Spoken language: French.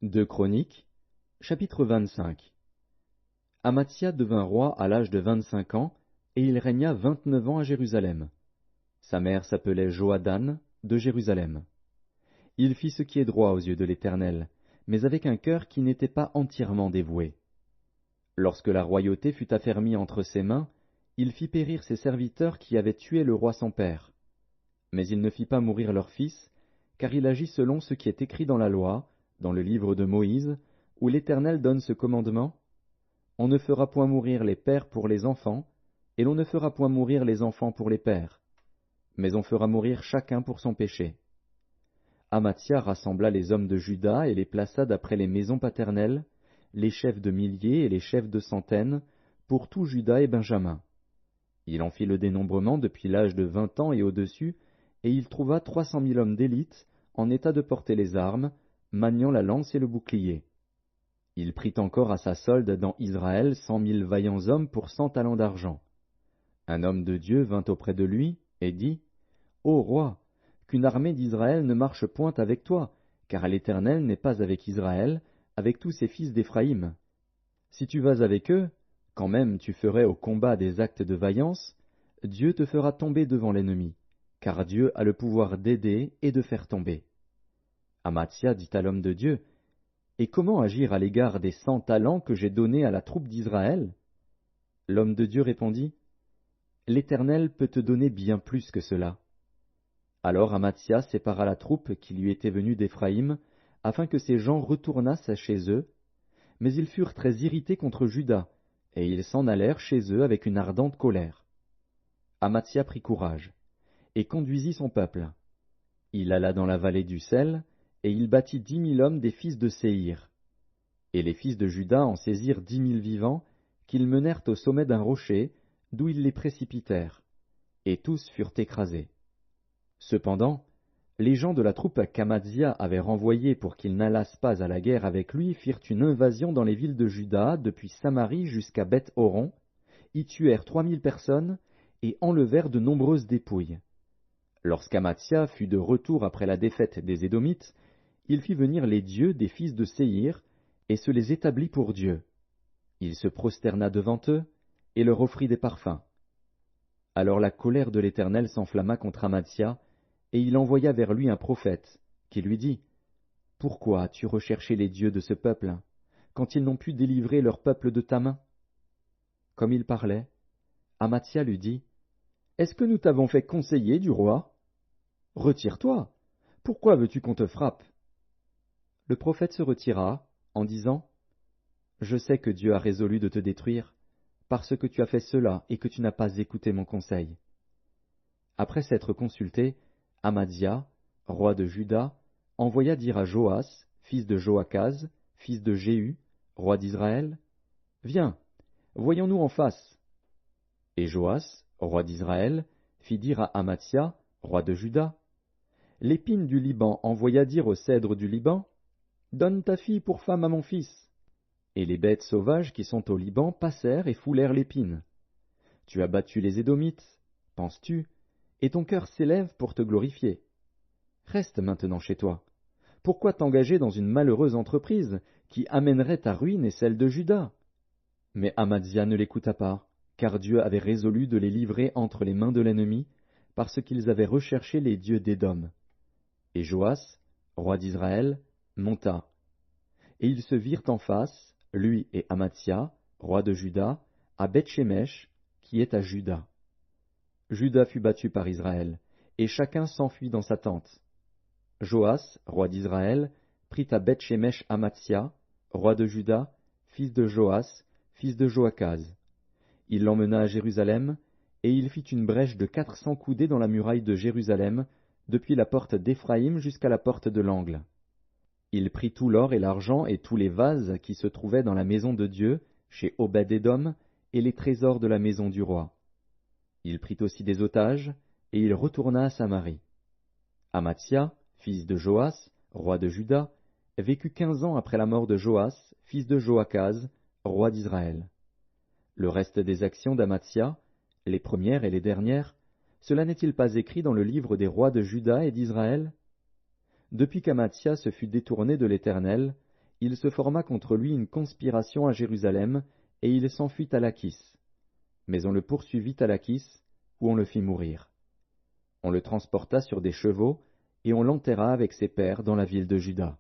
Deux Chroniques, chapitre 25. Amathia devint roi à l'âge de 25 ans, et il régna 29 ans à Jérusalem. Sa mère s'appelait Johadan de Jérusalem. Il fit ce qui est droit aux yeux de l'Éternel, mais avec un cœur qui n'était pas entièrement dévoué. Lorsque la royauté fut affermie entre ses mains, il fit périr ses serviteurs qui avaient tué le roi son père. Mais il ne fit pas mourir leur fils, car il agit selon ce qui est écrit dans la loi, dans le livre de Moïse, où l'Éternel donne ce commandement: On ne fera point mourir les pères pour les enfants, et l'on ne fera point mourir les enfants pour les pères, mais on fera mourir chacun pour son péché. Amathia rassembla les hommes de Juda et les plaça d'après les maisons paternelles, les chefs de milliers et les chefs de centaines, pour tout Juda et Benjamin. Il en fit le dénombrement depuis l'âge de 20 ans et au-dessus, et il trouva 300 000 hommes d'élite, en état de porter les armes, maniant la lance et le bouclier. Il prit encore à sa solde dans Israël 100 000 vaillants hommes pour 100 talents d'argent. Un homme de Dieu vint auprès de lui, et dit: Ô roi, qu'une armée d'Israël ne marche point avec toi, car l'Éternel n'est pas avec Israël, avec tous ses fils d'Éphraïm. Si tu vas avec eux, quand même tu ferais au combat des actes de vaillance, Dieu te fera tomber devant l'ennemi, car Dieu a le pouvoir d'aider et de faire tomber. Amathia dit à l'homme de Dieu: Et comment agir à l'égard des 100 talents que j'ai donnés à la troupe d'Israël? L'homme de Dieu répondit: L'Éternel peut te donner bien plus que cela. Alors Amathia sépara la troupe qui lui était venue d'Éphraïm, afin que ces gens retournassent chez eux, mais ils furent très irrités contre Juda, et ils s'en allèrent chez eux avec une ardente colère. Amathia prit courage, et conduisit son peuple. Il alla dans la vallée du sel, et il battit 10 000 hommes des fils de Séhir. Et les fils de Juda en saisirent 10 000 vivants, qu'ils menèrent au sommet d'un rocher, d'où ils les précipitèrent, et tous furent écrasés. Cependant, les gens de la troupe qu'Amathia avait renvoyée pour qu'ils n'allassent pas à la guerre avec lui firent une invasion dans les villes de Juda, depuis Samarie jusqu'à Beth-Horon, y tuèrent 3 000 personnes, et enlevèrent de nombreuses dépouilles. Lorsqu'Amathia fut de retour après la défaite des Édomites, il fit venir les dieux des fils de Séhir, et se les établit pour Dieu. Il se prosterna devant eux, et leur offrit des parfums. Alors la colère de l'Éternel s'enflamma contre Amathia, et il envoya vers lui un prophète, qui lui dit: Pourquoi as-tu recherché les dieux de ce peuple, quand ils n'ont pu délivrer leur peuple de ta main? Comme il parlait, Amathia lui dit: Est-ce que nous t'avons fait conseiller du roi? Retire-toi. Pourquoi veux-tu qu'on te frappe? Le prophète se retira, en disant: Je sais que Dieu a résolu de te détruire, parce que tu as fait cela et que tu n'as pas écouté mon conseil. Après s'être consulté, Amathia, roi de Juda, envoya dire à Joas, fils de Joachaz, fils de Jéhu, roi d'Israël: Viens, voyons-nous en face. Et Joas, roi d'Israël, fit dire à Amathia, roi de Juda: L'épine du Liban envoya dire au cèdre du Liban: Donne ta fille pour femme à mon fils. Et les bêtes sauvages qui sont au Liban passèrent et foulèrent l'épine. Tu as battu les Édomites, penses-tu, et ton cœur s'élève pour te glorifier. Reste maintenant chez toi. Pourquoi t'engager dans une malheureuse entreprise qui amènerait ta ruine et celle de Juda? Mais Amathia ne l'écouta pas, car Dieu avait résolu de les livrer entre les mains de l'ennemi, parce qu'ils avaient recherché les dieux d'Édom. Et Joas, roi d'Israël, monta. Et ils se virent en face, lui et Amathia, roi de Juda, à Beth-Shemesh, qui est à Juda. Juda fut battu par Israël, et chacun s'enfuit dans sa tente. Joas, roi d'Israël, prit à Beth-Shemesh Amathia, roi de Juda, fils de Joas, fils de Joachaz. Il l'emmena à Jérusalem, et il fit une brèche de 400 coudées dans la muraille de Jérusalem, depuis la porte d'Éphraïm jusqu'à la porte de l'angle. Il prit tout l'or et l'argent et tous les vases qui se trouvaient dans la maison de Dieu, chez Obed-Édom, et les trésors de la maison du roi. Il prit aussi des otages, et il retourna à Samarie. Amathia, fils de Joas, roi de Juda, vécut 15 ans après la mort de Joas, fils de Joachaz, roi d'Israël. Le reste des actions d'Amathia, les premières et les dernières, cela n'est-il pas écrit dans le livre des rois de Juda et d'Israël? Depuis qu'Amathia se fut détourné de l'Éternel, il se forma contre lui une conspiration à Jérusalem, et il s'enfuit à Lachis. Mais on le poursuivit à Lachis, où on le fit mourir. On le transporta sur des chevaux, et on l'enterra avec ses pères dans la ville de Juda.